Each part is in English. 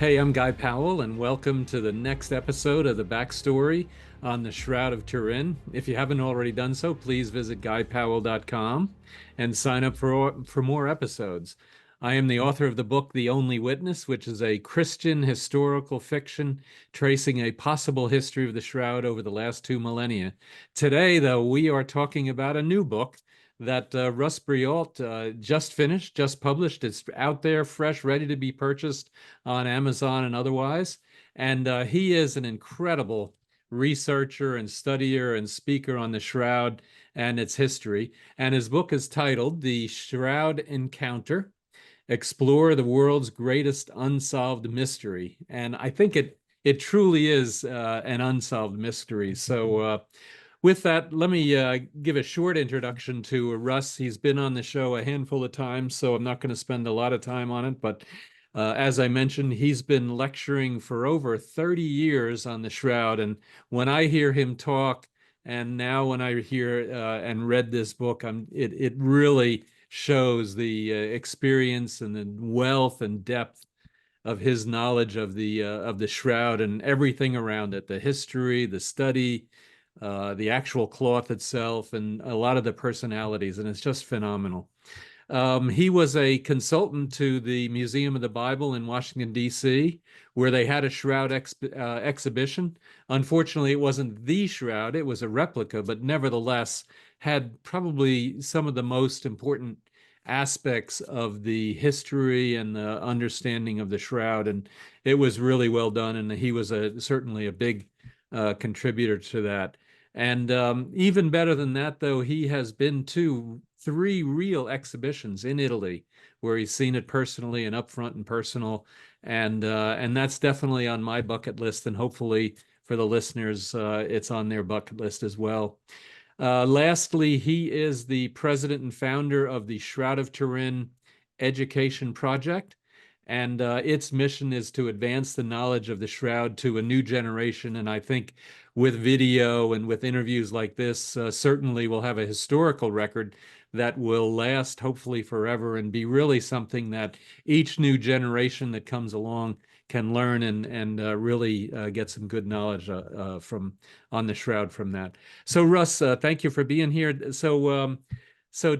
Hey, I'm Guy Powell, and welcome to the next episode of the backstory on the Shroud of Turin. If you haven't already done so, please visit guypowell.com and sign up for more episodes. I am the author of the book The Only Witness, which is a Christian historical fiction tracing a possible history of the Shroud over the last 2 millennia. Today, though, we are talking about a new book that Russ Breault just finished, just published. It's out there, fresh, ready to be purchased on Amazon and otherwise. And he is an incredible researcher and studier and speaker on the Shroud and its history. And his book is titled The Shroud Encounter: Explore the World's Greatest Unsolved Mystery. And I think it truly is an unsolved mystery. So with that, let me give a short introduction to Russ. He's been on the show a handful of times, so I'm not going to spend a lot of time on it. But as I mentioned, he's been lecturing for over 30 years on the Shroud. And when I hear him talk, and now when I hear and read this book, it really shows the experience and the wealth and depth of his knowledge of the Shroud and everything around it, the history, the study, the actual cloth itself, and a lot of the personalities, and it's just phenomenal. He was a consultant to the Museum of the Bible in Washington, D.C., where they had a Shroud exhibition. Unfortunately, it wasn't the Shroud, it was a replica, but nevertheless had probably some of the most important aspects of the history and the understanding of the Shroud. And it was really well done, and he was certainly a big contributor to that. And even better than that, though, he has been to three real exhibitions in Italy where he's seen it personally and up front and personal. And that's definitely on my bucket list. And hopefully for the listeners, it's on their bucket list as well. Lastly, he is the president and founder of the Shroud of Turin Education Project. And its mission is to advance the knowledge of the Shroud to a new generation. And I think with video and with interviews like this, certainly we'll have a historical record that will last hopefully forever and be really something that each new generation that comes along can learn and really get some good knowledge from on the Shroud from that. So Russ, thank you for being here. So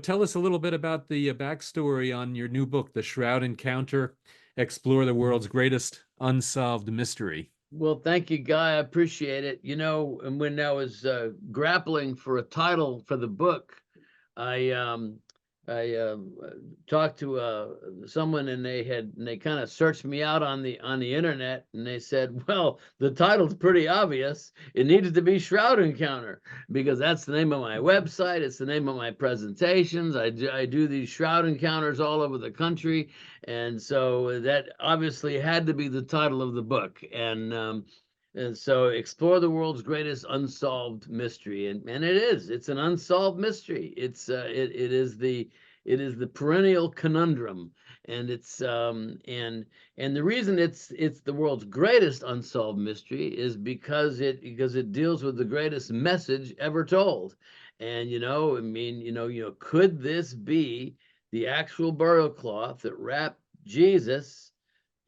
tell us a little bit about the backstory on your new book, The Shroud Encounter: Explore the World's Greatest Unsolved Mystery. Well, thank you, Guy. I appreciate it. And when I was grappling for a title for the book, I I talked to someone, and they kind of searched me out on the internet, and they said, well, the title's pretty obvious. It needed to be Shroud Encounter, because that's the name of my website. It's the name of my presentations. I do these Shroud Encounters all over the country, and so that obviously had to be the title of the book. And so explore the world's greatest unsolved mystery. And it's an unsolved mystery. It is the perennial conundrum. And and the reason it's the world's greatest unsolved mystery is because it deals with the greatest message ever told. And could this be the actual burial cloth that wrapped Jesus?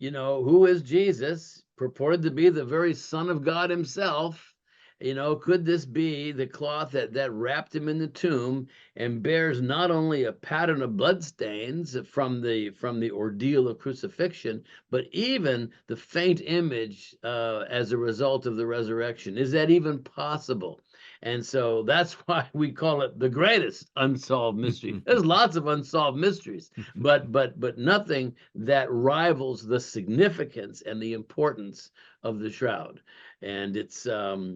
Who is Jesus? Purported to be the very Son of God himself. Could this be the cloth that wrapped him in the tomb and bears not only a pattern of bloodstains from the ordeal of crucifixion, but even the faint image as a result of the resurrection? Is that even possible? And so that's why we call it the greatest unsolved mystery. There's lots of unsolved mysteries, but nothing that rivals the significance and the importance of the Shroud. And it's Yeah,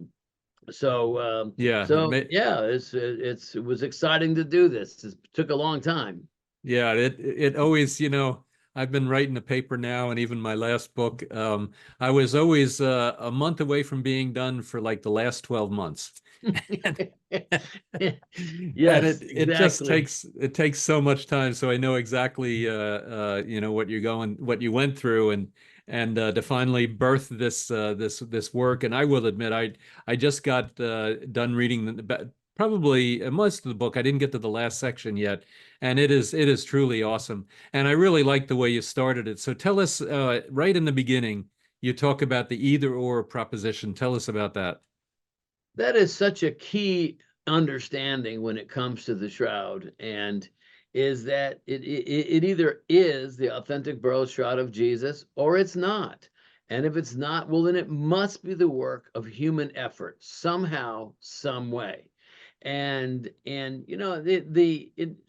it was exciting to do this. It took a long time. yeah, it always, I've been writing a paper now, and even my last book, I was always a month away from being done for like the last 12 months. And, Yes, it just exactly. takes so much time. So I know exactly what you went through, and to finally birth this work. And I will admit, I just got done reading probably most of the book. I didn't get to the last section yet, and it is truly awesome. And I really like the way you started it. So tell us right in the beginning, you talk about the either or proposition. Tell us about that. That is such a key understanding when it comes to the shroud, and is that it either is the authentic burial shroud of Jesus or it's not. And if it's not, well, then it must be the work of human effort somehow, some way. And you know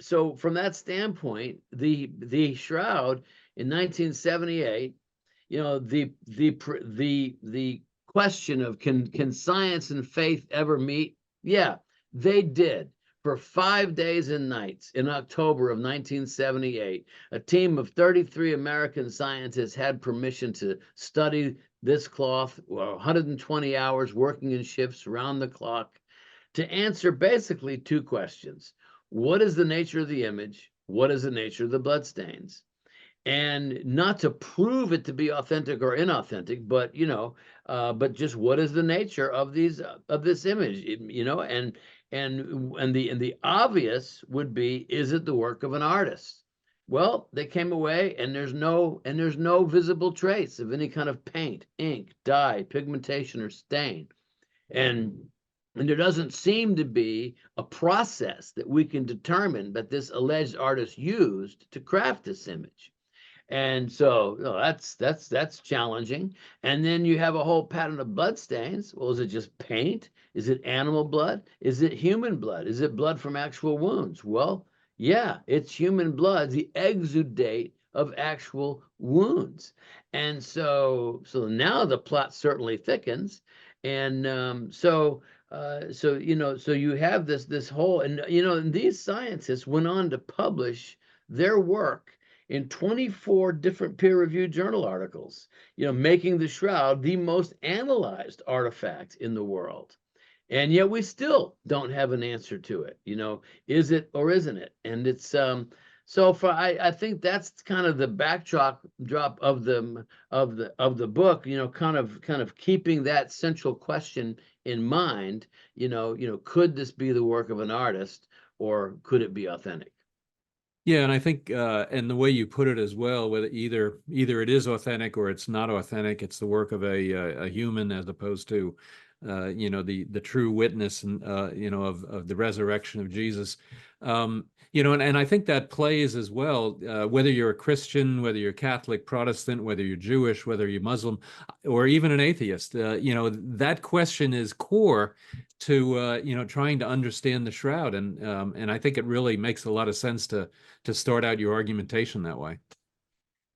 so from that standpoint, the shroud in 1978, you know, the question of can science and faith ever meet? Yeah, they did. For 5 days and nights in October of 1978, a team of 33 American scientists had permission to study this cloth, 120 hours working in shifts around the clock, to answer basically two questions. What is the nature of the image? What is the nature of the bloodstains? And not to prove it to be authentic or inauthentic, but but just what is the nature of this image, you know, and the obvious would be, is it the work of an artist? Well, they came away, and there's no visible trace of any kind of paint, ink, dye, pigmentation, or stain, and and there doesn't seem to be a process that we can determine that this alleged artist used to craft this image. And so, that's challenging. And then you have a whole pattern of blood stains. Well, is it just paint? Is it animal blood? Is it human blood? Is it blood from actual wounds? Well, yeah, it's human blood, the exudate of actual wounds. And so now the plot certainly thickens. And so you have this whole, and and these scientists went on to publish their work in 24 different peer-reviewed journal articles, making the shroud the most analyzed artifact in the world. And yet we still don't have an answer to it. Is it or isn't it? And it's I think that's kind of the backdrop of the book, kind of keeping that central question in mind. Could this be the work of an artist, or could it be authentic? Yeah, and I think, and the way you put it as well, whether either it is authentic or it's not authentic, it's the work of a human as opposed to, the true witness and of the resurrection of Jesus. And I think that plays as well, whether you're a Christian, whether you're Catholic, Protestant, whether you're Jewish, whether you're Muslim, or even an atheist. That question is core to trying to understand the shroud, and I think it really makes a lot of sense to start out your argumentation that way.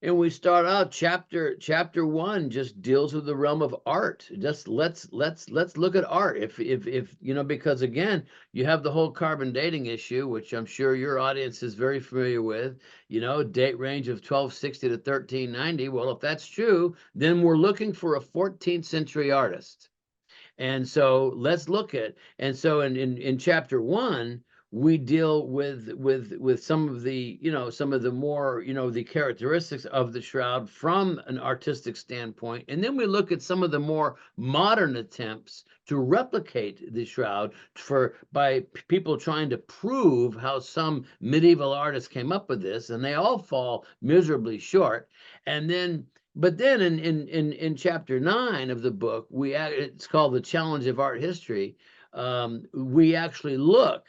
And we start out chapter one just deals with the realm of art. Just let's look at art. If because again, you have the whole carbon dating issue, which I'm sure your audience is very familiar with. Date range of 1260 to 1390. Well, if that's true, then we're looking for a 14th century artist. And so let's look at, and so in chapter one, we deal with some of the more, the characteristics of the shroud from an artistic standpoint. And then we look at some of the more modern attempts to replicate the shroud by people trying to prove how some medieval artists came up with this, and they all fall miserably short. But then in chapter 9 of the book, it's called The Challenge of Art History. We actually look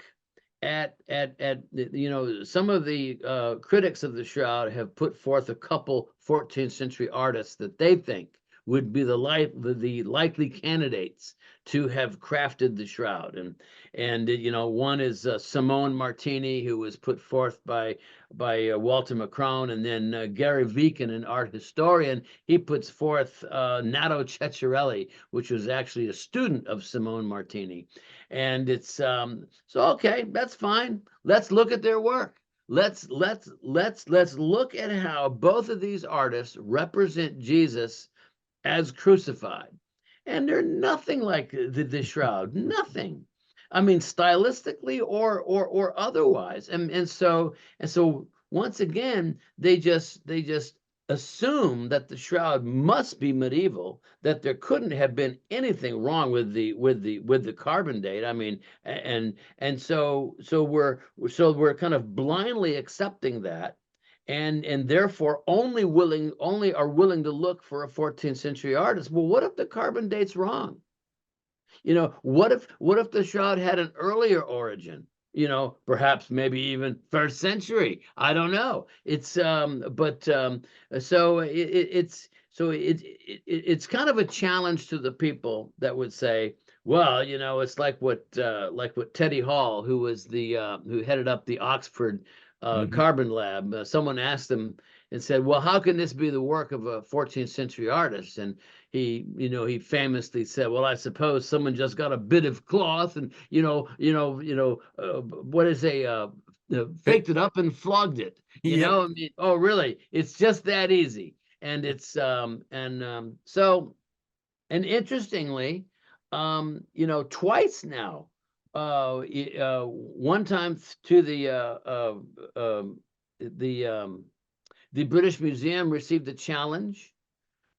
at some of the critics of the shroud have put forth a couple 14th century artists that they think would be the likely candidates to have crafted the shroud. And one is Simone Martini, who was put forth by Walter McCrone, and then Gary Viken, an art historian, he puts forth Nato Ceccarelli, which was actually a student of Simone Martini. And it's so okay, that's fine. Let's look at their work. Let's look at how both of these artists represent Jesus as crucified. And they're nothing like the shroud, nothing. I mean, stylistically or otherwise. And so once again, they just assume that the shroud must be medieval, that there couldn't have been anything wrong with the carbon date. I mean, and so we're kind of blindly accepting that, and therefore only are willing to look for a 14th century artist. Well, what if the carbon date's wrong? You know, what if the shroud had an earlier origin? You know, perhaps maybe even first century. I don't know. It's but so it's kind of a challenge to the people that would say, well, you know, it's like what Teddy Hall, who was the who headed up the Oxford Hmm. carbon lab. Someone asked him and said, well, how can this be the work of a 14th century artist? And he famously said, well, I suppose someone just got a bit of cloth and what is faked it up and flogged it. Yep. I mean, oh really, it's just that easy. And it's so, and interestingly, twice now, one time to the British Museum received a challenge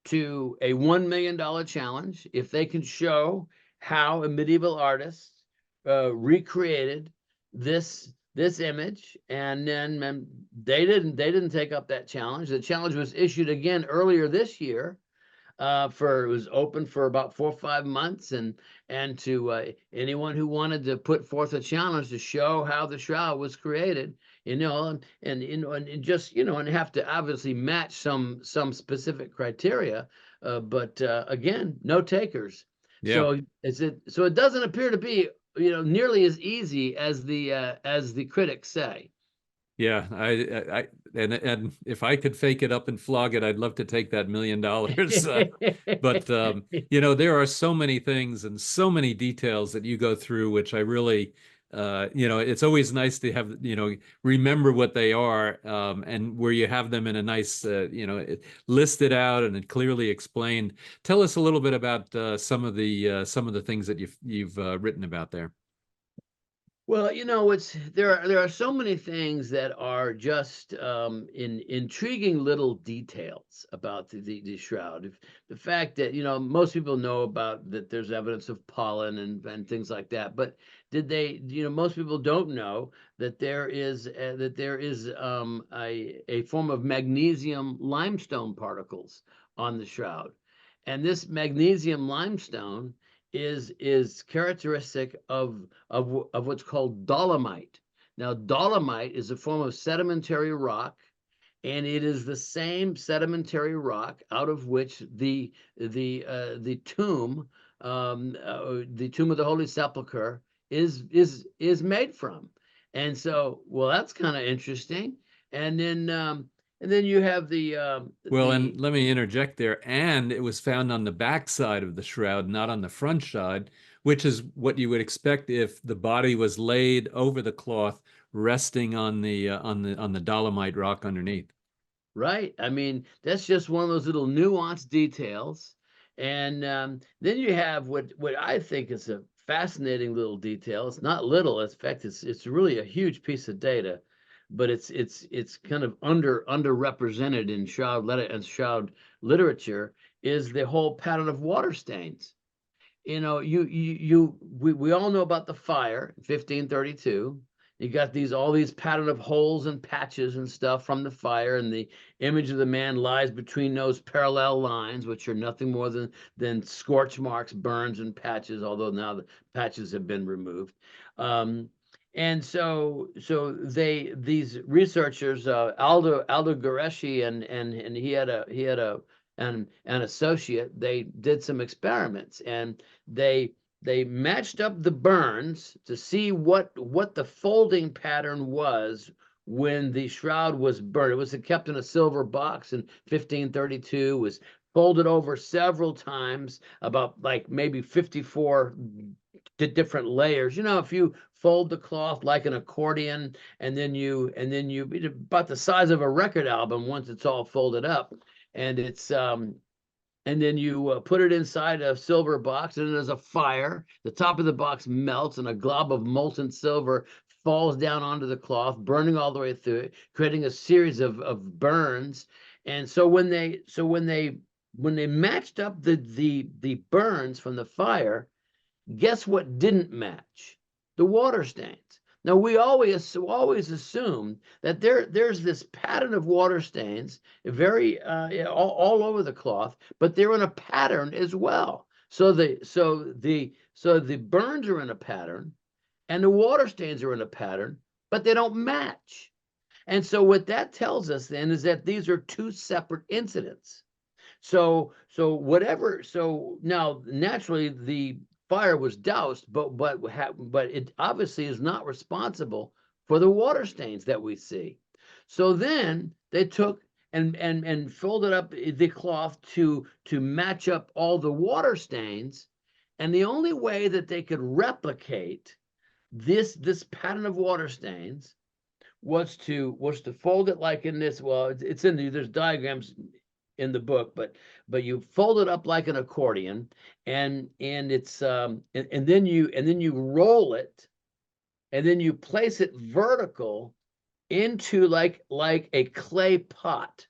to a $1 million challenge if they can show how a medieval artist recreated this image. And then they didn't take up that challenge. The challenge was issued again earlier this year. It was open for about 4 or 5 months, and to anyone who wanted to put forth a challenge to show how the shroud was created, and just and have to obviously match some specific criteria, but again, no takers. Yeah. So it doesn't appear to be nearly as easy as the critics say. Yeah, and if I could fake it up and flog it, I'd love to take that $1 million. But there are so many things and so many details that you go through, which I really, it's always nice to have, remember what they are, and where you have them in a nice, listed out and clearly explained. Tell us a little bit about some of the things that you've written about there. Well, there are so many things that are just intriguing little details about the shroud. The fact that most people know about that there's evidence of pollen and things like that, but did they? Most people don't know that there is a form of magnesium limestone particles on the shroud, and this magnesium limestone is characteristic of what's called dolomite. Now, dolomite is a form of sedimentary rock, and it is the same sedimentary rock out of which the tomb, the tomb of the Holy Sepulchre, is made from. And so, well, that's kind of interesting. And then you have Well, and the let me interject there. And it was found on the back side of the shroud, not on the front side, which is what you would expect if the body was laid over the cloth, resting on the dolomite rock underneath. Right. I mean, that's just one of those little nuanced details. And then you have what I think is a fascinating little detail. It's not little. In fact, it's really a huge piece of data, but it's kind of underrepresented in shroud literature, is the whole pattern of water stains. We all know about the fire in 1532. You got all these pattern of holes and patches and stuff from the fire, and the image of the man lies between those parallel lines, which are nothing more than scorch marks, burns, and patches, although now the patches have been removed. And these researchers, Aldo Guerreschi, and he had an associate, they did some experiments, and they matched up the burns to see what the folding pattern was when the shroud was burned. It was kept in a silver box in 1532, was folded over several times, about like maybe 54 different layers. If you fold the cloth like an accordion, and then you about the size of a record album once it's all folded up, and it's and then you put it inside a silver box, and there's a fire. The top of the box melts, and a glob of molten silver falls down onto the cloth, burning all the way through it, creating a series of burns. And so when they matched up the burns from the fire, guess what didn't match? The water stains. Now we always assume that there's this pattern of water stains, very all over the cloth, but they're in a pattern as well. So the burns are in a pattern, and the water stains are in a pattern, but they don't match. And so what that tells us then is that these are two separate incidents. So now naturally the fire was doused, but it obviously is not responsible for the water stains that we see. So then they took and folded up the cloth to match up all the water stains, and the only way that they could replicate this pattern of water stains was to fold it like in this. Well, it's in there's diagrams in the book, but you fold it up like an accordion, and it's and then you roll it, and then you place it vertical into like a clay pot,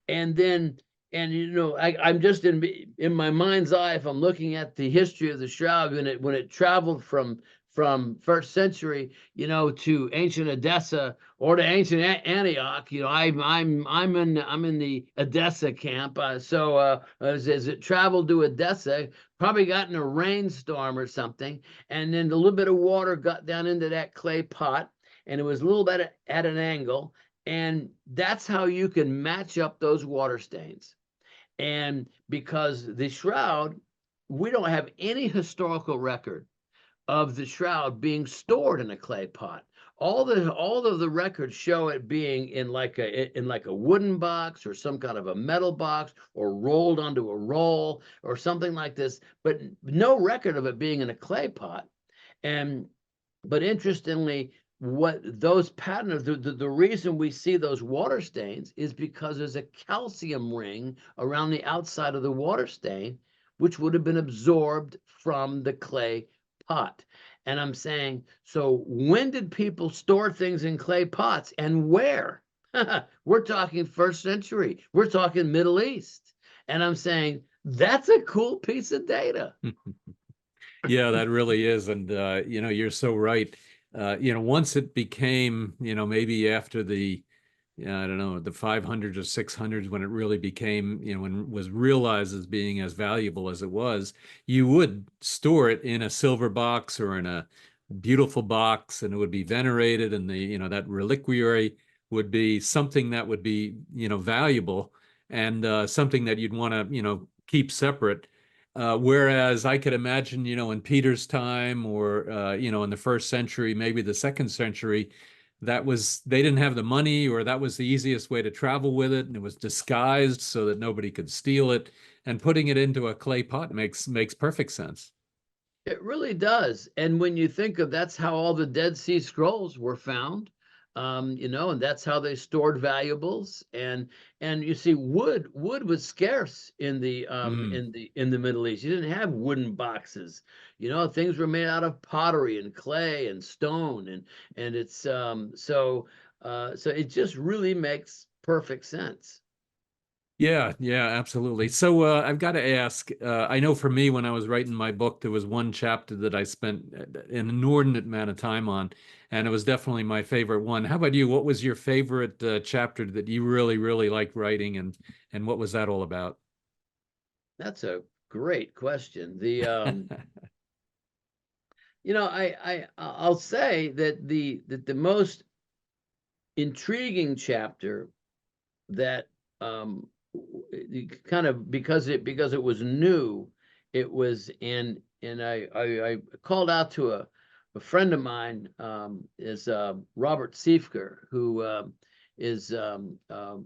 and then I'm just in my mind's eye, if I'm looking at the history of the shroud, when it traveled from first century, to ancient Edessa or to ancient Antioch. I'm in the Edessa camp. So as it traveled to Edessa, probably got in a rainstorm or something, and then a little bit of water got down into that clay pot, and it was a little bit at an angle, and that's how you can match up those water stains. And because the shroud, we don't have any historical record of the shroud being stored in a clay pot. All of the records show it being in like a wooden box or some kind of a metal box, or rolled onto a roll or something like this, but no record of it being in a clay pot. But interestingly, what those patterns, the reason we see those water stains is because there's a calcium ring around the outside of the water stain, which would have been absorbed from the clay pot. And I'm saying, so when did people store things in clay pots, and where? We're talking first century. We're talking Middle East. And I'm saying, that's a cool piece of data. Yeah, that really is. And, you're so right. Once it became, maybe after the, I don't know, the 500s or 600s, when it really became, when it was realized as being as valuable as it was, you would store it in a silver box or in a beautiful box, and it would be venerated, and that reliquary would be something that would be, valuable, and something that you'd want to, keep separate. Whereas I could imagine, in Peter's time, or, in the first century, maybe the second century, they didn't have the money, or that was the easiest way to travel with it, and it was disguised so that nobody could steal it. And putting it into a clay pot makes perfect sense. It really does. And when you think of, that's how all the Dead Sea Scrolls were found, and that's how they stored valuables. And you see, wood was scarce in the Middle East. You didn't have wooden boxes. Things were made out of pottery and clay and stone, and it's so it just really makes perfect sense. Yeah, absolutely. So I've got to ask, I know for me, when I was writing my book, there was one chapter that I spent an inordinate amount of time on, and it was definitely my favorite one. How about you? What was your favorite chapter that you really, really liked writing, and what was that all about? That's a great question. I'll say that the most intriguing chapter that kind of, because it was new, it was in, and I called out to a friend of mine, is Robert Siefker, who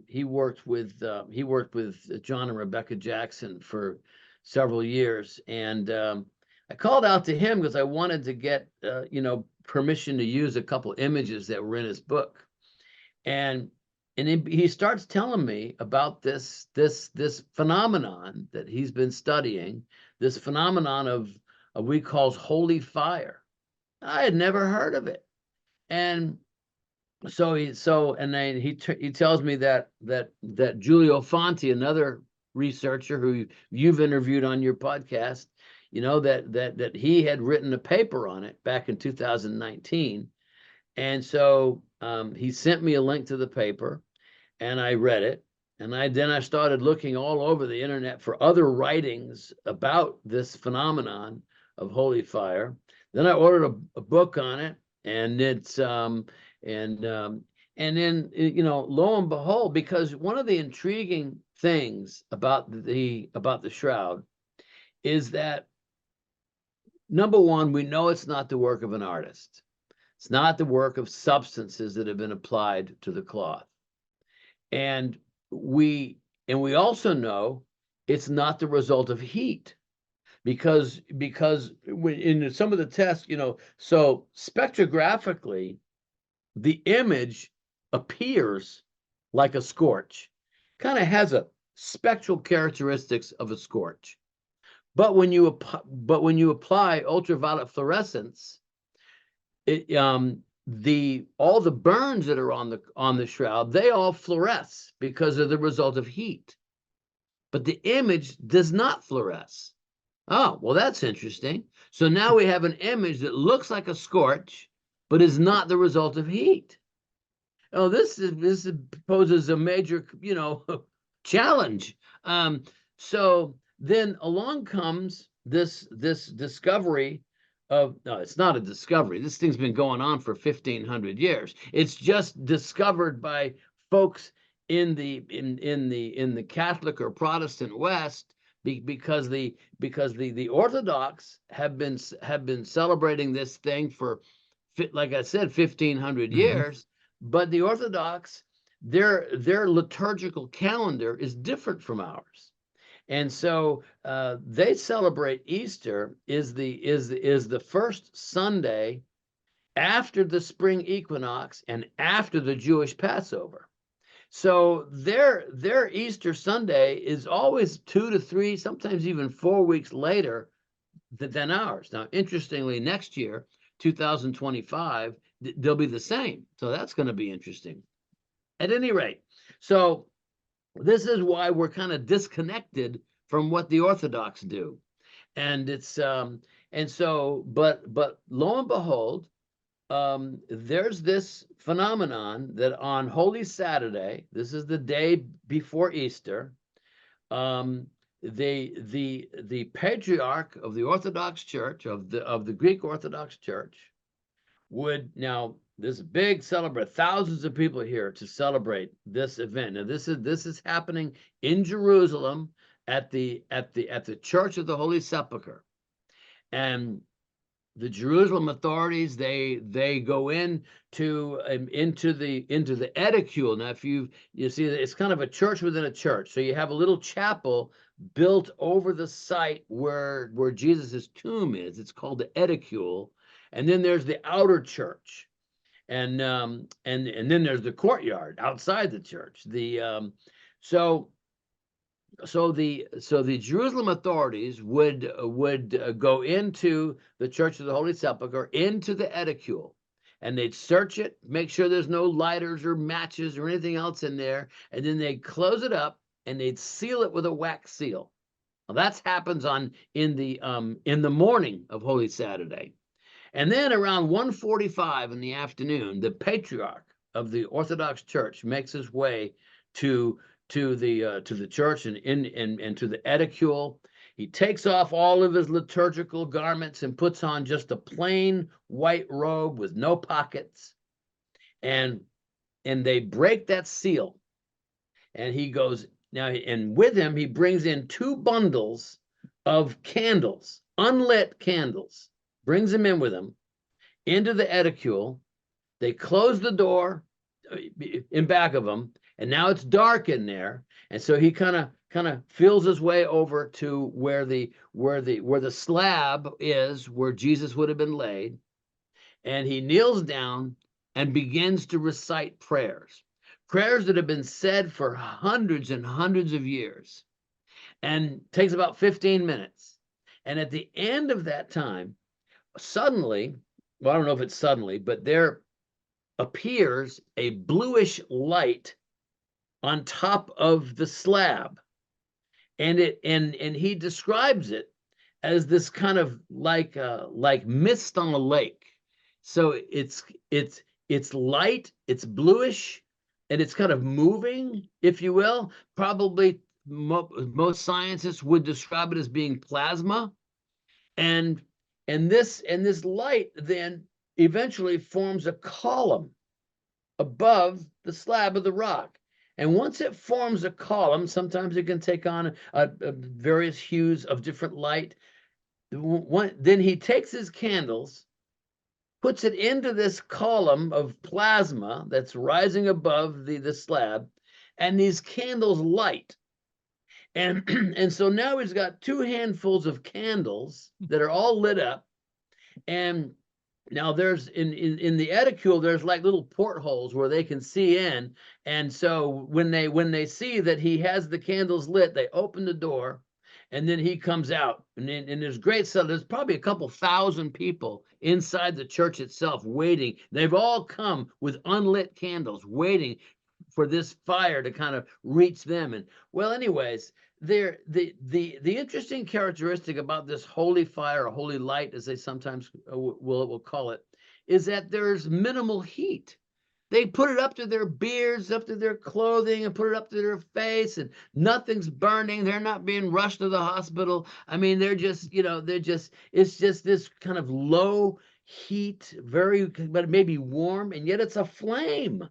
he worked with John and Rebecca Jackson for several years, and I called out to him because I wanted to get permission to use a couple images that were in his book. And he starts telling me about this phenomenon that he's been studying, this phenomenon of what he calls holy fire. I had never heard of it. And and then he tells me that Giulio Fonti, another researcher who you've interviewed on your podcast, that he had written a paper on it back in 2019. And so he sent me a link to the paper, and I read it. And then I started looking all over the internet for other writings about this phenomenon of holy fire. Then I ordered a book on it, and and then lo and behold, because one of the intriguing things about the shroud is that, number one, we know it's not the work of an artist. It's not the work of substances that have been applied to the cloth. And we also know it's not the result of heat, because in some of the tests, so spectrographically, the image appears like a scorch, kind of has a spectral characteristics of a scorch. But when you apply ultraviolet fluorescence, all the burns that are on the shroud, they all fluoresce because of the result of heat. But the image does not fluoresce. Oh, well, that's interesting. So now we have an image that looks like a scorch, but is not the result of heat. Oh, this poses a major, challenge. So then along comes this discovery of, no, it's not a discovery. This thing's been going on for 1,500 years. It's just discovered by folks in the Catholic or Protestant West, because the Orthodox have been celebrating this thing for, like I said, 1,500 years. But the Orthodox, their liturgical calendar is different from ours. And so they celebrate Easter is the first Sunday after the spring equinox and after the Jewish Passover. So their Easter Sunday is always 2 to 3, sometimes even 4 weeks later than ours. Now, interestingly, next year, 2025, they'll be the same. So that's going to be interesting. At any rate, so this is why we're kind of disconnected from what the Orthodox do. And it's but lo and behold, there's this phenomenon that on Holy Saturday, this is the day before Easter, the patriarch of the Orthodox Church, of the Greek Orthodox Church, would, now this big celebrate, thousands of people here to celebrate this event. Now this is happening in Jerusalem at the Church of the Holy Sepulchre, and the Jerusalem authorities, they go into the edicule. Now, if you see, it's kind of a church within a church. So you have a little chapel built over the site where Jesus's tomb is. It's called the edicule, and then there's the outer church, and then there's the courtyard outside the church. So the Jerusalem authorities would go into the Church of the Holy Sepulchre, into the edicule, and they'd search it, make sure there's no lighters or matches or anything else in there, and then they'd close it up and they'd seal it with a wax seal. Now that happens in the morning of Holy Saturday, and then around 1:45 in the afternoon, the patriarch of the Orthodox Church makes his way to the church and to the edicule. He takes off all of his liturgical garments and puts on just a plain white robe with no pockets, and they break that seal, and he goes now, and with him he brings in 2 bundles of candles, unlit candles, brings them in with him into the edicule. They close the door in back of him, and now it's dark in there, and so he kind of feels his way over to where the slab is, where Jesus would have been laid, and he kneels down and begins to recite prayers that have been said for hundreds and hundreds of years, and takes about 15 minutes. And at the end of that time, suddenly, well, I don't know if it's suddenly, but there appears a bluish light on top of the slab, and he describes it as this kind of like mist on a lake. So it's light, it's bluish, and it's kind of moving, if you will. Probably most scientists would describe it as being plasma, and this light then eventually forms a column above the slab of the rock. And once it forms a column, sometimes it can take on various hues of different light. Then he takes his candles, puts it into this column of plasma that's rising above the slab, and these candles light. And, and so now he's got 2 handfuls of candles that are all lit up. And now there's in the edicule, there's like little portholes where they can see in. And so when they see that he has the candles lit, they open the door, and then he comes out. And there's great stuff. There's probably a couple thousand people inside the church itself waiting. They've all come with unlit candles, waiting for this fire to kind of reach them. And well, anyways, the interesting characteristic about this holy fire, or holy light, as they sometimes will call it, is that there's minimal heat. They put it up to their beards, up to their clothing, and put it up to their face, and nothing's burning. They're not being rushed to the hospital. I mean, they're just, it's just this kind of low heat, but maybe warm, and yet it's a flame.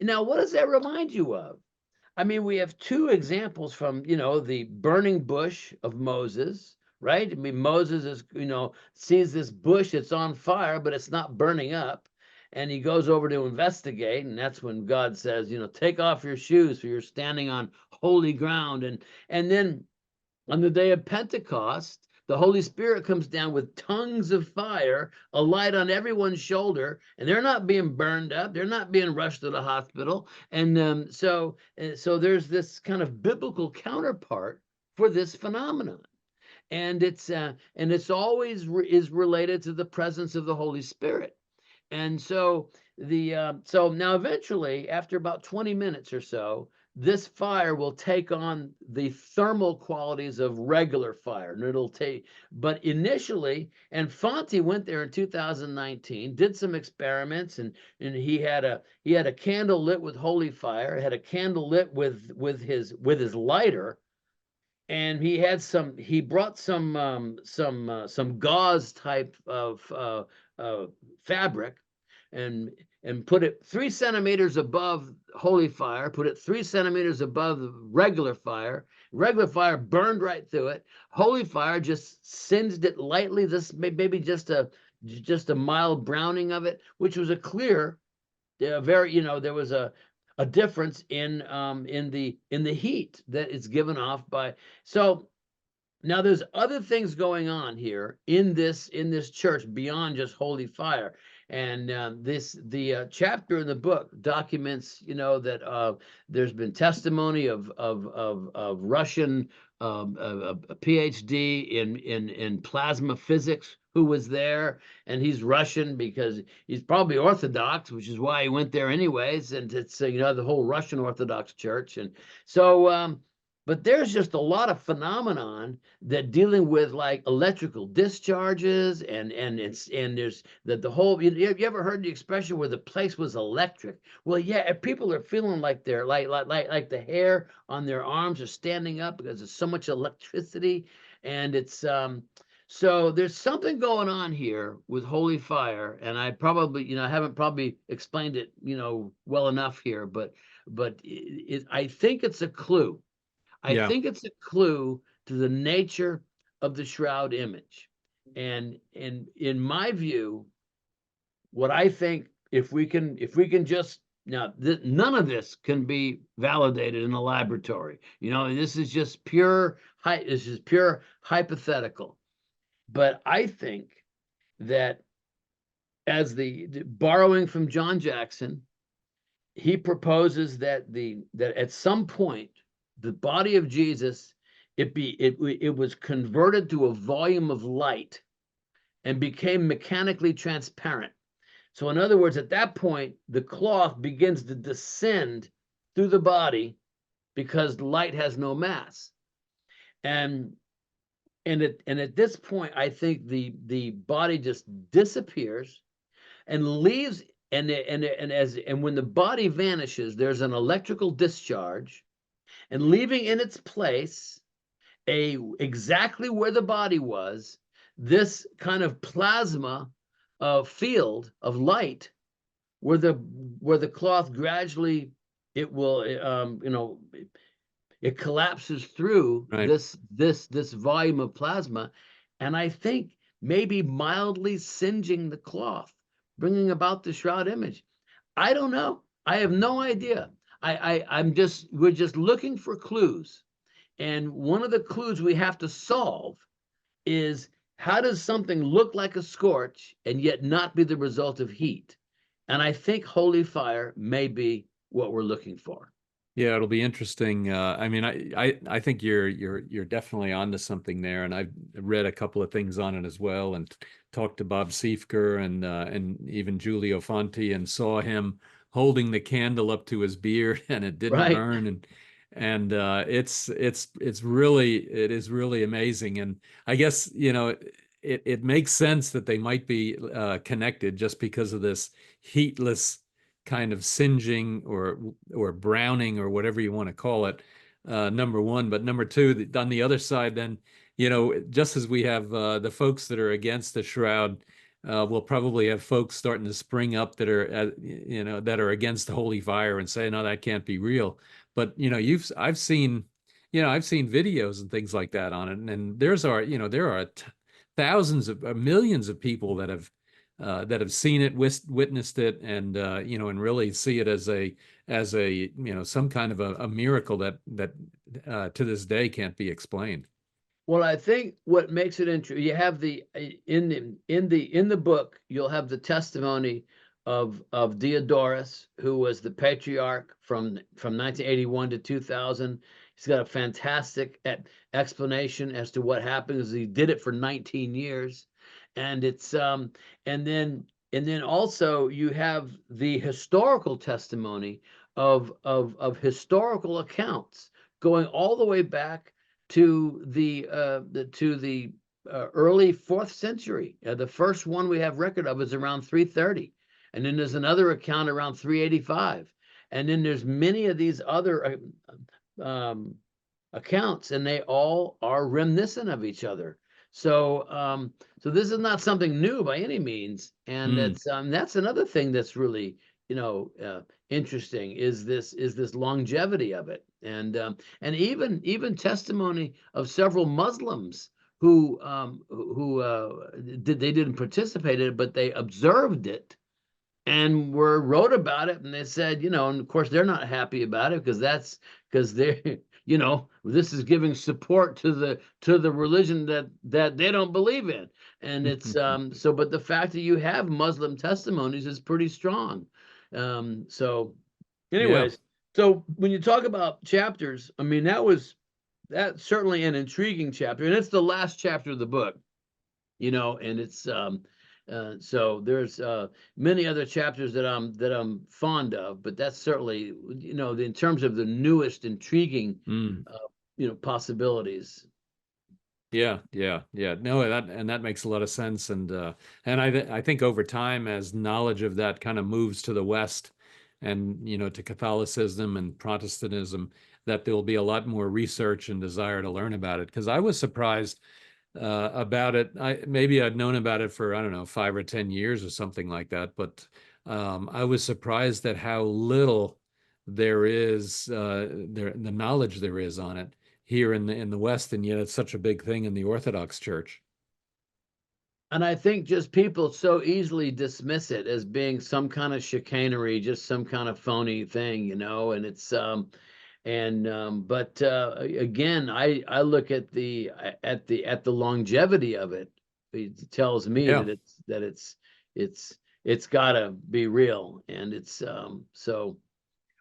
Now, what does that remind you of? I mean, we have 2 examples from, the burning bush of Moses, right? I mean, Moses is, sees this bush, it's on fire, but it's not burning up. And he goes over to investigate, and that's when God says, take off your shoes, for you're standing on holy ground. And then on the day of Pentecost, the Holy Spirit comes down with tongues of fire, a light on everyone's shoulder, and they're not being burned up. They're not being rushed to the hospital. And so there's this kind of biblical counterpart for this phenomenon. And it's always is related to the presence of the Holy Spirit. And so so now eventually, after about 20 minutes or so, this fire will take on the thermal qualities of regular fire, and it'll take. But initially, and Fonte went there in 2019, did some experiments, and he had a candle lit with holy fire, had a candle lit with his lighter, and he brought some gauze type of fabric, and put it 3 centimeters above holy fire, put it 3 centimeters above the regular fire. Regular fire burned right through it. Holy fire just singed it lightly, this maybe just a mild browning of it, which was a clear, very, there was a difference in the heat that is given off by. So now there's other things going on here in this church beyond just holy fire. And the chapter in the book documents, that there's been testimony of Russian a PhD in plasma physics who was there, and he's Russian because he's probably Orthodox, which is why he went there anyways. And it's the whole Russian Orthodox Church, and so. But there's just a lot of phenomenon that dealing with like electrical discharges, and there's the whole. You ever heard the expression where the place was electric? Well, yeah, if people are feeling like they're like the hair on their arms are standing up because there's so much electricity, and it's so there's something going on here with holy fire, and I probably I haven't probably explained it well enough here, but I think it's a clue. I think it's a clue to the nature of the shroud image. And in my view, what I think, if we can just now, none of this can be validated in a laboratory. This is just pure hypothetical. But I think that, as the borrowing from John Jackson, he proposes that at some point, the body of Jesus, it was converted to a volume of light and became mechanically transparent. So in other words, at that point, the cloth begins to descend through the body because light has no mass. And at this point, I think the body just disappears and leaves, and when the body vanishes, there's an electrical discharge, and leaving in its place exactly where the body was, this kind of plasma field of light, where the cloth gradually, it will it collapses through Right. this volume of plasma, and I think maybe mildly singeing the cloth, bringing about the shroud image. I don't know. I have no idea. We're just looking for clues. And one of the clues we have to solve is, how does something look like a scorch and yet not be the result of heat? And I think holy fire may be what we're looking for. Yeah, it'll be interesting. I mean, I think you're definitely onto something there, and I've read a couple of things on it as well, and talked to Bob Siefker and even Giulio Fonti, and saw him holding the candle up to his beard, and it didn't Right. burn, and it is really amazing, and I guess it makes sense that they might be connected just because of this heatless kind of singeing or browning or whatever you want to call it, number one. But number two, on the other side, then, just as we have the folks that are against the shroud, we'll probably have folks starting to spring up that are, that are against the holy fire and say, no, that can't be real. But, I've seen videos and things like that on it. And there are thousands of millions of people that have seen it, witnessed it, and really see it as a some kind of a miracle that to this day can't be explained. Well, I think what makes it interesting, you have in the book, you'll have the testimony of Diodorus, who was the patriarch from 1981 to 2000. He's got a fantastic explanation as to what happened, as he did it for 19 years. And it's and then also you have the historical testimony of historical accounts going all the way back to the early 4th century. The first one we have record of is around 330, and then there's another account around 385, and then there's many of these other accounts, and they all are reminiscent of each other. So this is not something new by any means, and Mm, that's another thing that's really interesting, is this longevity of it, and even testimony of several Muslims who they didn't participate in it, but they observed it and wrote about it, and they said, and of course they're not happy about it, because they're this is giving support to the religion that they don't believe in. And it's so, but the fact that you have Muslim testimonies is pretty strong. So yeah. anyways, so when you talk about chapters, I mean, that's certainly an intriguing chapter, and it's the last chapter of the book, and it's so there's many other chapters that I'm fond of, but that's certainly, in terms of the newest intriguing Mm. possibilities. Yeah, yeah, yeah. No, that makes a lot of sense, and I think over time, as knowledge of that kind of moves to the West, and to Catholicism and Protestantism, that there will be a lot more research and desire to learn about it. Because I was surprised about it. Maybe I'd known about it for, I don't know, 5 or 10 years or something like that, but I was surprised at how little there is the knowledge there is on it here in the West, and yet it's such a big thing in the Orthodox Church. And I think just people so easily dismiss it as being some kind of chicanery, just some kind of phony thing, and it's but again, I look at the longevity of it. It tells me Yeah. that it's got to be real, and it's so.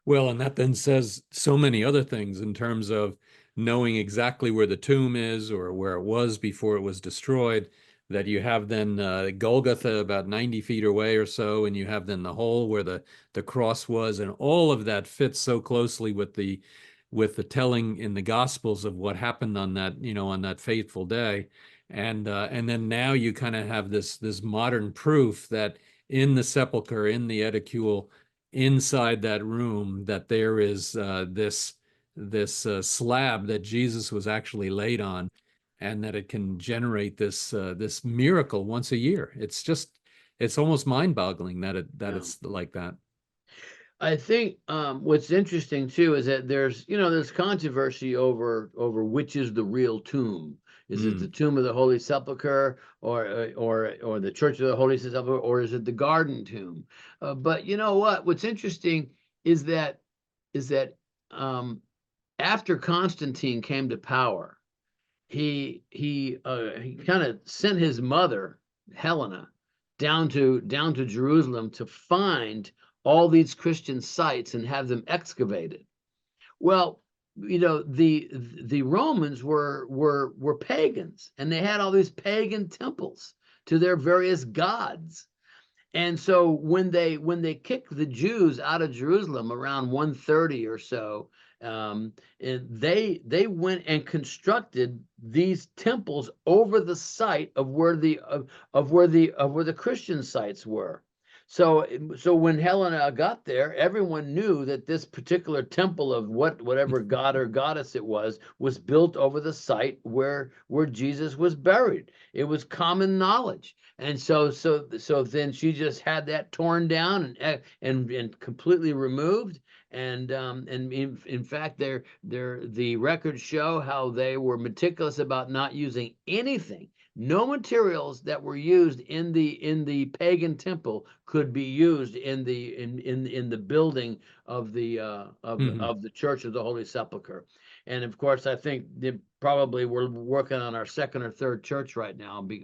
Well, and that then says so many other things in terms of knowing exactly where the tomb is or where it was before it was destroyed. that you have then Golgotha about 90 feet away or so, and you have then the hole where the cross was, and all of that fits so closely with the telling in the Gospels of what happened on that, on that fateful day. And then now you kind of have this modern proof that in the sepulcher, in the edicule, inside that room, that there is this slab that Jesus was actually laid on, and that it can generate this miracle once a year. It's almost mind-boggling that Yeah. it's like that. I think what's interesting too is that there's controversy over which is the real tomb. Is it the Mm. tomb of the Holy Sepulchre, or the Church of the Holy Sepulchre, or is it the Garden Tomb? But you know what? What's interesting is that after Constantine came to power, he kind of sent his mother Helena down to Jerusalem to find all these Christian sites and have them excavated. Well, the Romans were pagans, and they had all these pagan temples to their various gods. And so when they kicked the Jews out of Jerusalem around 130 or so, and they went and constructed these temples over the site of where the Christian sites were. So when Helena got there, everyone knew that this particular temple of whatever god or goddess it was built over the site where Jesus was buried. It was common knowledge. And so then she just had that torn down and completely removed. And in fact, the records show how they were meticulous about not using anything. No materials that were used in the pagan temple could be used in the building of Mhm. the Church of the Holy Sepulchre. And of course, I think they probably we're working on our second or third church right now, but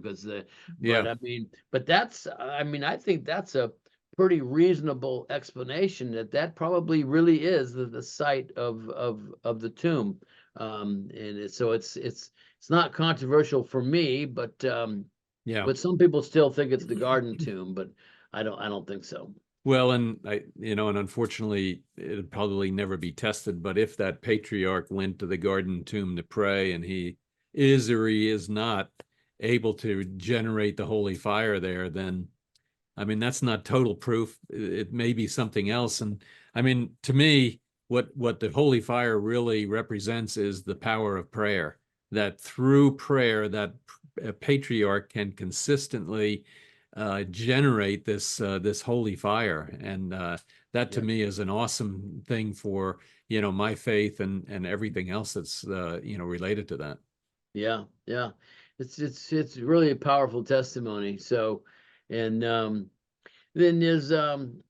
because Yeah. I think that's a pretty reasonable explanation that probably really is the site of the tomb. So it's not controversial for me, Yeah. but some people still think it's the Garden Tomb, but I don't think so. Well, and and unfortunately, it'd probably never be tested. But if that patriarch went to the garden tomb to pray, and he is or he is not able to generate the holy fire there, then I mean that's not total proof. It may be something else. And I mean, to me, what the holy fire really represents is the power of prayer. That through prayer, that a patriarch can consistently generate this holy fire, and that to Yeah, me is an awesome thing for my faith and everything else that's related to that. yeah, yeah. It's really a powerful testimony. So, and then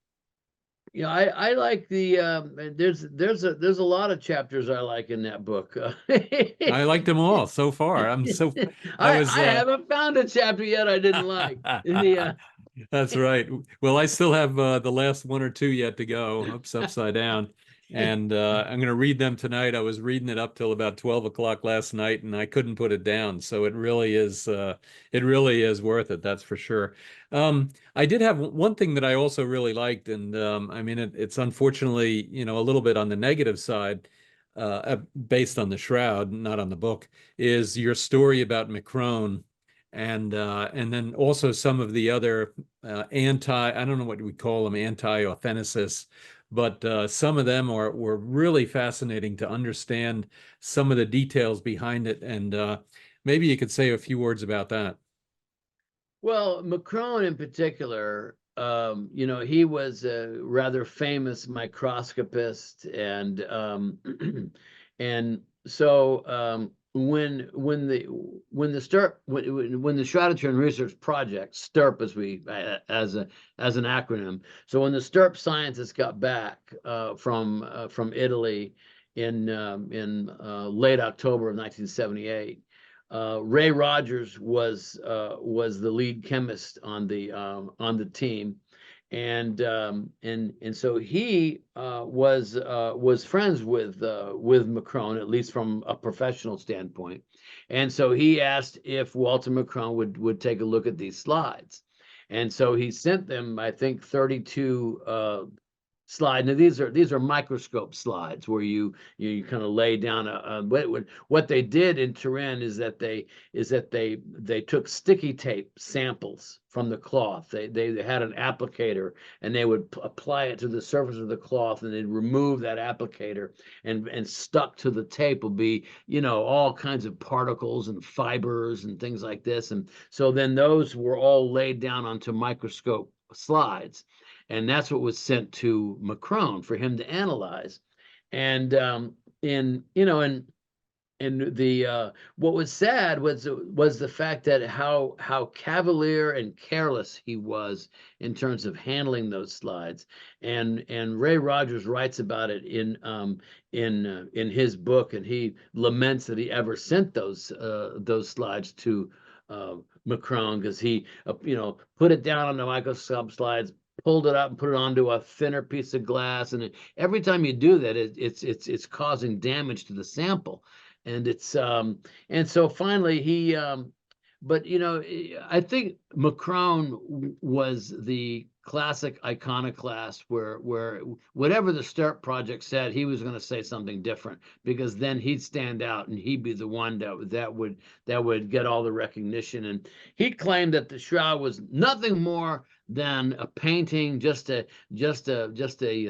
I like there's a lot of chapters I like in that book. I liked them all so far. I'm so I was I haven't found a chapter yet I didn't like in the That's right. Well, I still have the last one or two yet to go, upside down, and I'm going to read them tonight. I was reading it up till about 12 o'clock last night, and I couldn't put it down. So it really is worth it. That's for sure. I did have one thing that I also really liked, and I mean, it's unfortunately, a little bit on the negative side, based on the Shroud, not on the book, is your story about McCrone and then also some of the other I don't know what we call them, anti-authenticists, but some of them were really fascinating to understand some of the details behind it. And maybe you could say a few words about that. Well, McCrone in particular, he was a rather famous microscopist, and so when the STIRP when the Shroud of Turin Research Project, STIRP as an acronym, so when the STIRP scientists got back from Italy in late October of 1978. Ray Rogers was the lead chemist on the team, And so he was friends with McCrone, at least from a professional standpoint. And so he asked if Walter McCrone would take a look at these slides. And so he sent them, I think, 32 slide. Now these are microscope slides where you kind of lay down what they did in Turin is that they took sticky tape samples from the cloth. They had an applicator and they would apply it to the surface of the cloth, and they'd remove that applicator, and stuck to the tape will be, all kinds of particles and fibers and things like this. And so then those were all laid down onto microscope slides, and that's what was sent to McCrone for him to analyze. And the what was sad was the fact that how cavalier and careless he was in terms of handling those slides. And Ray Rogers writes about it in his book, and he laments that he ever sent those slides to McCrone, because he put it down on the microscope slides, pulled it up and put it onto a thinner piece of glass, and every time you do that, it's causing damage to the sample. And and so finally he but I think McCrone was the classic iconoclast, where whatever the START project said, he was going to say something different, because then he'd stand out and he'd be the one that would get all the recognition. And he claimed that the shroud was nothing more than a painting, just a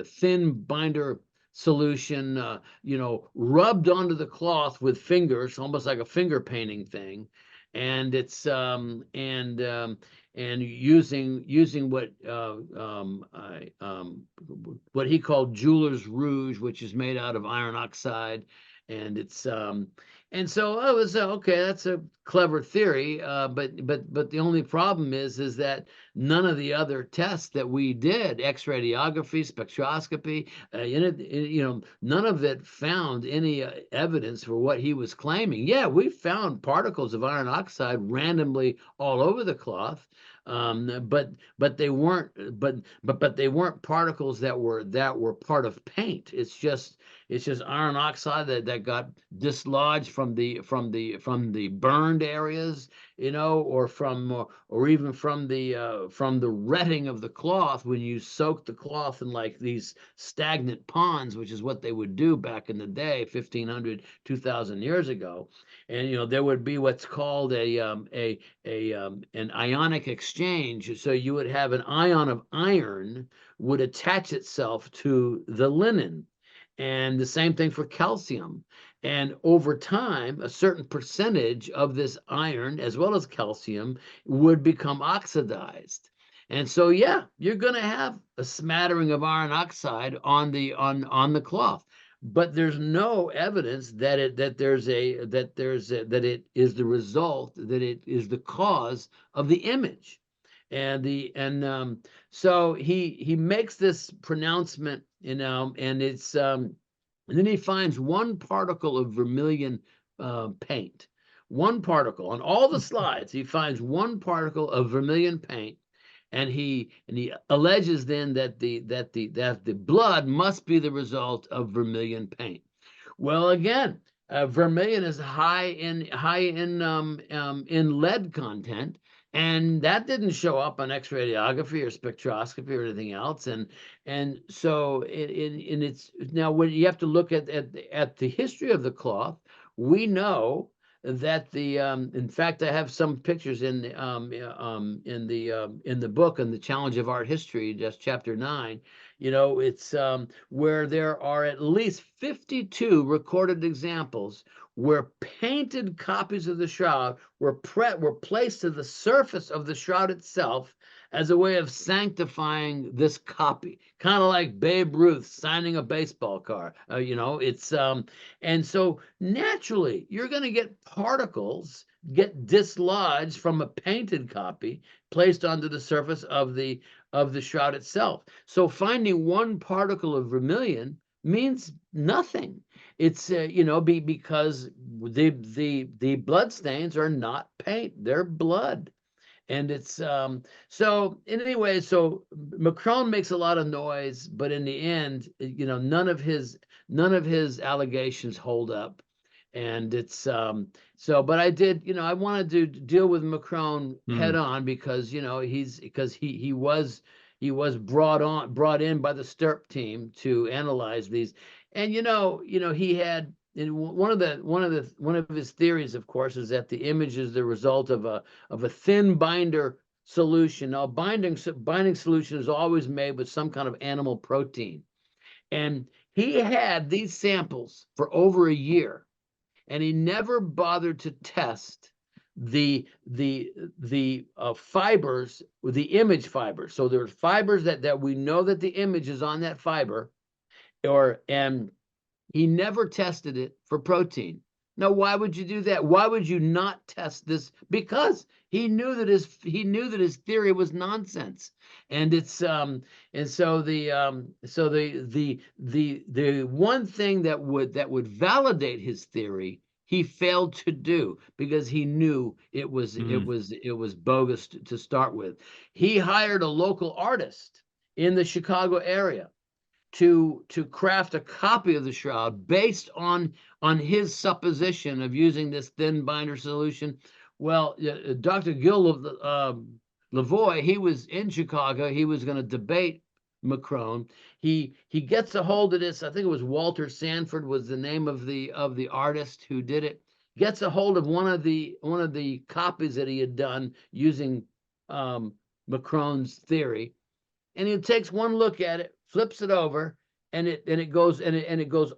thin binder solution, rubbed onto the cloth with fingers, almost like a finger painting thing. And it's and using what he called jeweler's rouge, which is made out of iron oxide. And it's and so I was okay, that's a clever theory, but the only problem is that none of the other tests that we did, X-radiography, spectroscopy, none of it found any evidence for what he was claiming. Yeah, we found particles of iron oxide randomly all over the cloth, but they weren't they weren't particles that were part of paint. It's just iron oxide that got dislodged from the burned areas, or even from the retting of the cloth, when you soak the cloth in like these stagnant ponds, which is what they would do back in the day, 1500, 2000 years ago. And there would be what's called an ionic exchange. So you would have an ion of iron would attach itself to the linen, and the same thing for calcium. And over time, a certain percentage of this iron, as well as calcium, would become oxidized. And so, yeah, you're going to have a smattering of iron oxide on the cloth, but there's no evidence that it is the result, that it is the cause of the image. So he makes this pronouncement, and it's and then he finds one particle of vermilion paint, one particle on all the slides. He finds one particle of vermilion paint, and he alleges then that the blood must be the result of vermilion paint. Well, again, vermilion is high in lead content, and that didn't show up on X-radiography or spectroscopy or anything else. And so it's now, when you have to look at the history of the cloth, we know that in fact, I have some pictures in the book, in the Challenge of Art History, just chapter 9. It's where there are at least 52 recorded examples where painted copies of the shroud were placed to the surface of the shroud itself as a way of sanctifying this copy, kind of like Babe Ruth signing a baseball card. It's and so naturally you're going to get particles get dislodged from a painted copy placed onto the surface of the shroud itself. So finding one particle of vermilion means nothing. It's because the blood stains are not paint, they're blood. And it's so anyway, so McCrone makes a lot of noise, but in the end, none of his allegations hold up. And it's so, but I did, I wanted to deal with McCrone head Hmm. on, because he was brought in by the STIRP team to analyze these. And he had, and one of his theories, of course, is that the image is the result of a thin binder solution. Now, binding solution is always made with some kind of animal protein. And he had these samples for over a year, and he never bothered to test the fibers, the image fibers. So there's fibers that we know that the image is on that fiber, and he never tested it for protein. Now, why would you do that? Why would you not test this? Because he knew that his theory was nonsense. And it's and so the one thing that would validate his theory, he failed to do, because he knew it was Hmm. bogus to start with. He hired a local artist in the Chicago area to craft a copy of the shroud based on his supposition of using this thin binder solution. Well, Dr. Gil Lavoie, he was in Chicago. He was going to debate McCrone. He gets a hold of this. I think it was Walter Sanford was the name of the artist who did it. Gets a hold of one of the copies that he had done using McCrone's theory, and he takes one look at it, flips it over, and it goes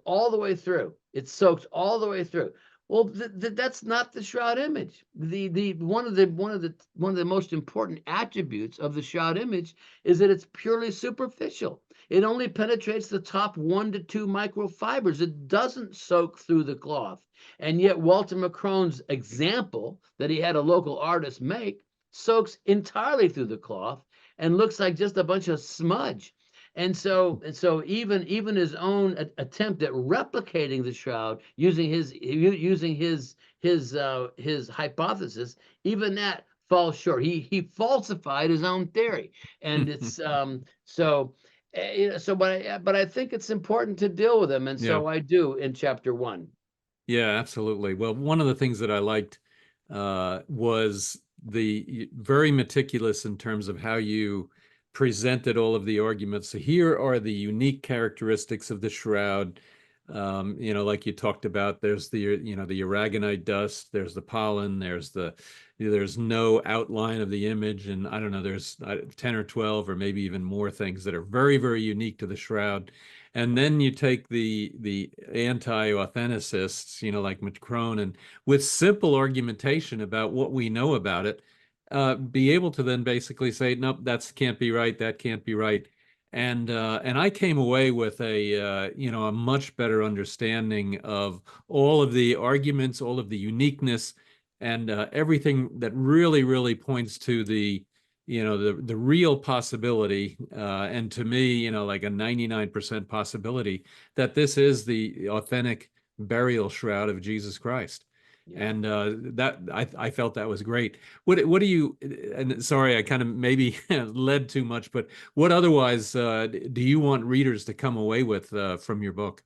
all the way through. It soaks all the way through. Well, that's not the shroud image. The one of the most important attributes of the shroud image is that it's purely superficial. It only penetrates the top 1 to 2 microfibers. It doesn't soak through the cloth. And yet Walter McCrone's example that he had a local artist make soaks entirely through the cloth and looks like just a bunch of smudge. And so even his own attempt at replicating the shroud using his hypothesis, even that falls short. He falsified his own theory. And it's but I think it's important to deal with them, and Yeah. so I do in chapter 1. Yeah, absolutely. Well, one of the things that I liked was the very meticulous in terms of how you presented all of the arguments. So here are the unique characteristics of the shroud. Like you talked about, there's the aragonite dust, there's the pollen, there's no outline of the image, and I don't know, there's 10 or 12 or maybe even more things that are very, very unique to the shroud. And then you take the anti-authenticists, like McCrone, and with simple argumentation about what we know about it, be able to then basically say, nope, that can't be right, that can't be right. And I came away with a much better understanding of all of the arguments, all of the uniqueness, and everything that really, really points to the real possibility, and to me, like a 99% possibility that this is the authentic burial shroud of Jesus Christ. Yeah. And that I felt that was great. What do you? And sorry, I kind of maybe led too much, but what otherwise do you want readers to come away with from your book?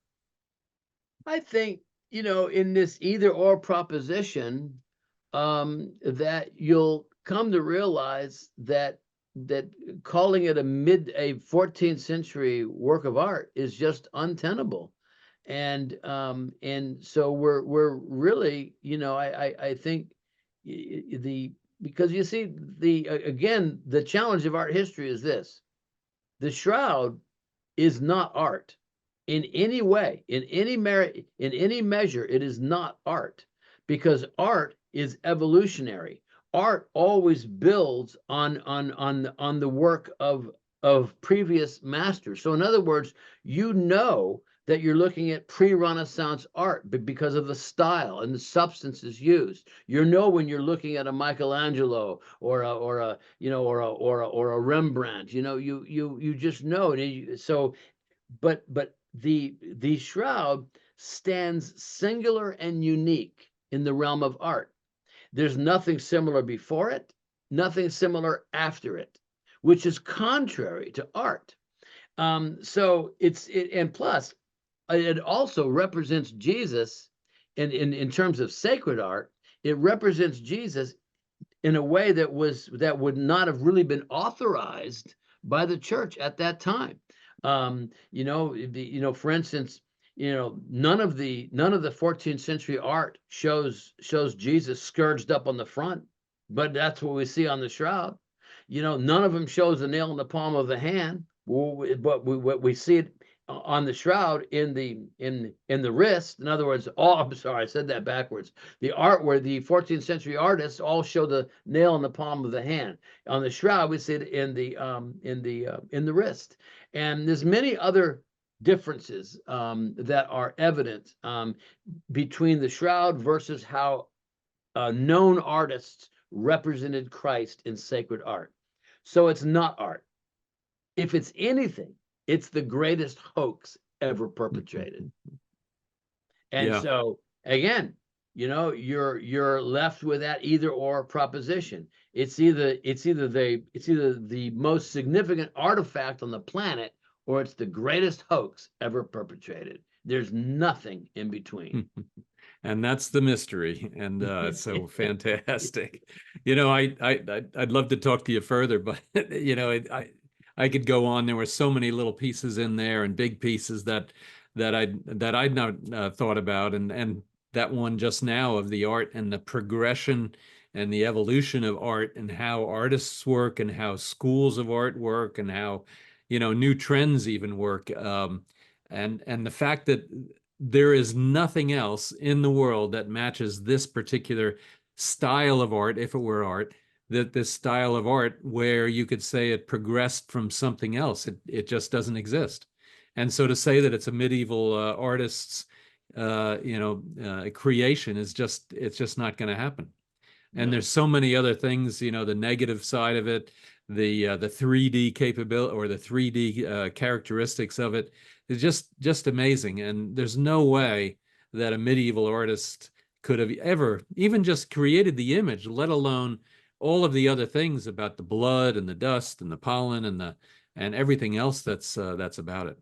I think, in this either or proposition, that you'll come to realize that calling it a 14th century work of art is just untenable. And so we're really, I think the because you see again, the challenge of art history is this: the shroud is not art in any way, in any measure. It is not art, because art is evolutionary. Art always builds on the work of previous masters. So in other words, that you're looking at pre-Renaissance art because of the style and the substances used. When you're looking at a Michelangelo or a Rembrandt, you just know. So but the shroud stands singular and unique in the realm of art. There's nothing similar before it, nothing similar after it, which is contrary to art. So and plus, it also represents Jesus in terms of sacred art. It represents Jesus in a way that would not have really been authorized by the church at that time. For instance, none of the 14th century art shows Jesus scourged up on the front, but that's what we see on the shroud. None of them shows a nail in the palm of the hand, but we see it on the shroud in the wrist. In other words, I'm sorry, I said that backwards. The art where the 14th century artists all show the nail in the palm of the hand. On the shroud, we see it in the wrist. And there's many other differences that are evident between the shroud versus how known artists represented Christ in sacred art. So it's not art. If it's anything, it's the greatest hoax ever perpetrated. And so again, you're left with that either or proposition. It's either the most significant artifact on the planet, or it's the greatest hoax ever perpetrated. There's nothing in between. And that's the mystery. And it's so fantastic. I'd love to talk to you further, but I could go on. There were so many little pieces in there and big pieces that I'd not thought about, and that one just now of the art and the progression and the evolution of art and how artists work and how schools of art work and how new trends even work, and the fact that there is nothing else in the world that matches this particular style of art, if it were art, that this style of art where you could say it progressed from something else. It just doesn't exist. And so to say that it's a medieval artist's creation it's just not going to happen. And there's so many other things, the negative side of it, the 3D capability or the 3D characteristics of it is just amazing. And there's no way that a medieval artist could have ever even just created the image, let alone all of the other things about the blood and the dust and the pollen and everything else that's about it.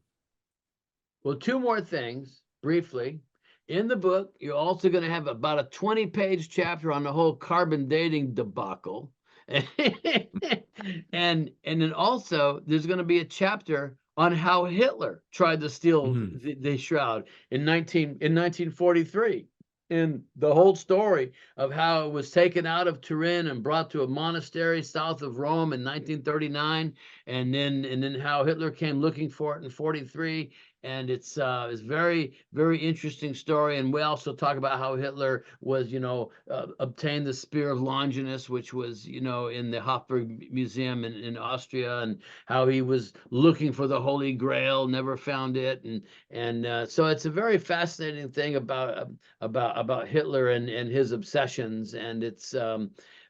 Well, two more things briefly. In the book, you're also going to have about a 20-page chapter on the whole carbon dating debacle. and then also there's going to be a chapter on how Hitler tried to steal the shroud in 1943. And the whole story of how it was taken out of Turin and brought to a monastery south of Rome in 1939, and then how Hitler came looking for it in 43. And it's very, very interesting story. And we also talk about how Hitler was, obtained the Spear of Longinus, which was, in the Hofburg Museum in Austria, and how he was looking for the Holy Grail, never found it. And so it's a very fascinating thing about Hitler and his obsessions. And it's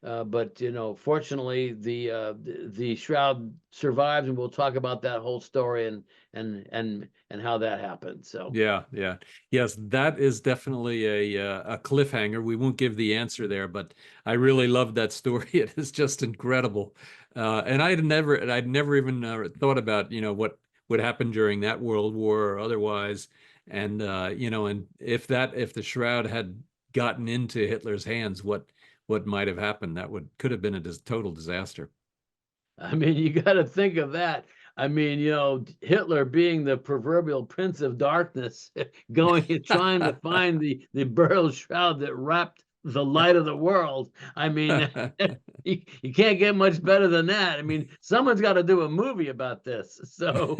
but fortunately the shroud survives, and we'll talk about that whole story and how that happened. So yes, that is definitely a cliffhanger. We won't give the answer there, but I really love that story. It is just incredible, and I'd never even thought about what would happen during that World War or otherwise, and and if the shroud had gotten into Hitler's hands, what might have happened? That could have been a total disaster. I mean, you got to think of that. I mean, Hitler being the proverbial Prince of Darkness, going and trying to find the burial shroud that wrapped the light of the world. I mean, you can't get much better than that. I mean, someone's got to do a movie about this. So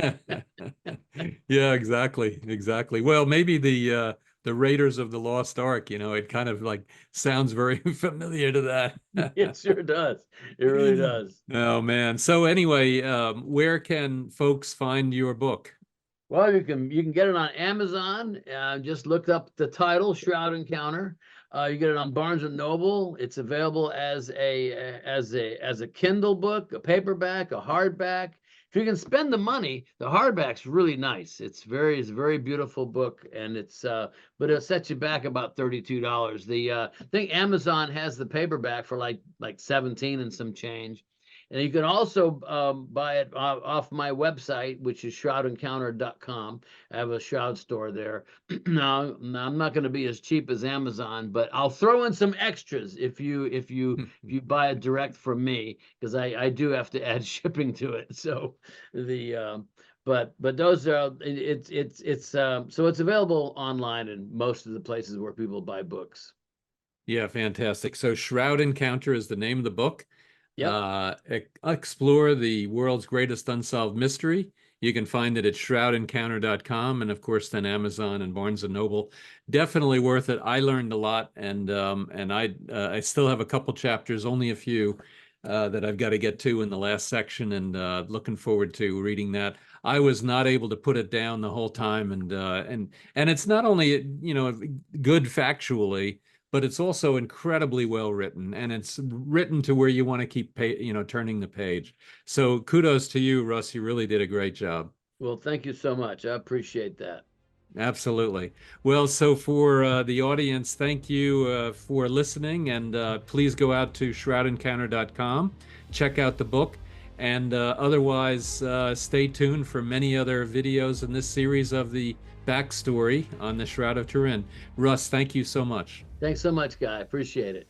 yeah, exactly. Well, maybe the Raiders of the Lost Ark, it kind of like sounds very familiar to that. It sure does. It really does. Oh man. So anyway, where can folks find your book? Well, you can get it on Amazon. Just look up the title, Shroud Encounter. You get it on Barnes and Noble. It's available as a Kindle book, a paperback, a hardback. If you can spend the money, the hardback's really nice. It's a very beautiful book, and but it'll set you back about $32. I think Amazon has the paperback for like 17 and some change. And you can also buy it off my website, which is shroudencounter.com. I have a Shroud store there. Now, I'm not going to be as cheap as Amazon, but I'll throw in some extras if you buy it direct from me, because I do have to add shipping to it. So but those are so it's available online in most of the places where people buy books. Yeah, fantastic. So Shroud Encounter is the name of the book. Yep. Explore the world's greatest unsolved mystery. You can find it at shroudencounter.com, and of course then Amazon and Barnes and Noble. Definitely worth it. I learned a lot, and I still have a couple chapters, only a few, that I've got to get to in the last section, and looking forward to reading that. I was not able to put it down the whole time, and it's not only good factually, but it's also incredibly well written, and it's written to where you want to keep turning the page. So kudos to you, Russ. You really did a great job. Well, thank you so much. I appreciate that. Absolutely. Well, so for the audience, thank you for listening, and please go out to shroudencounter.com, check out the book, and otherwise stay tuned for many other videos in this series of the backstory on the Shroud of Turin. Russ, thank you so much. Thanks so much, Guy. Appreciate it.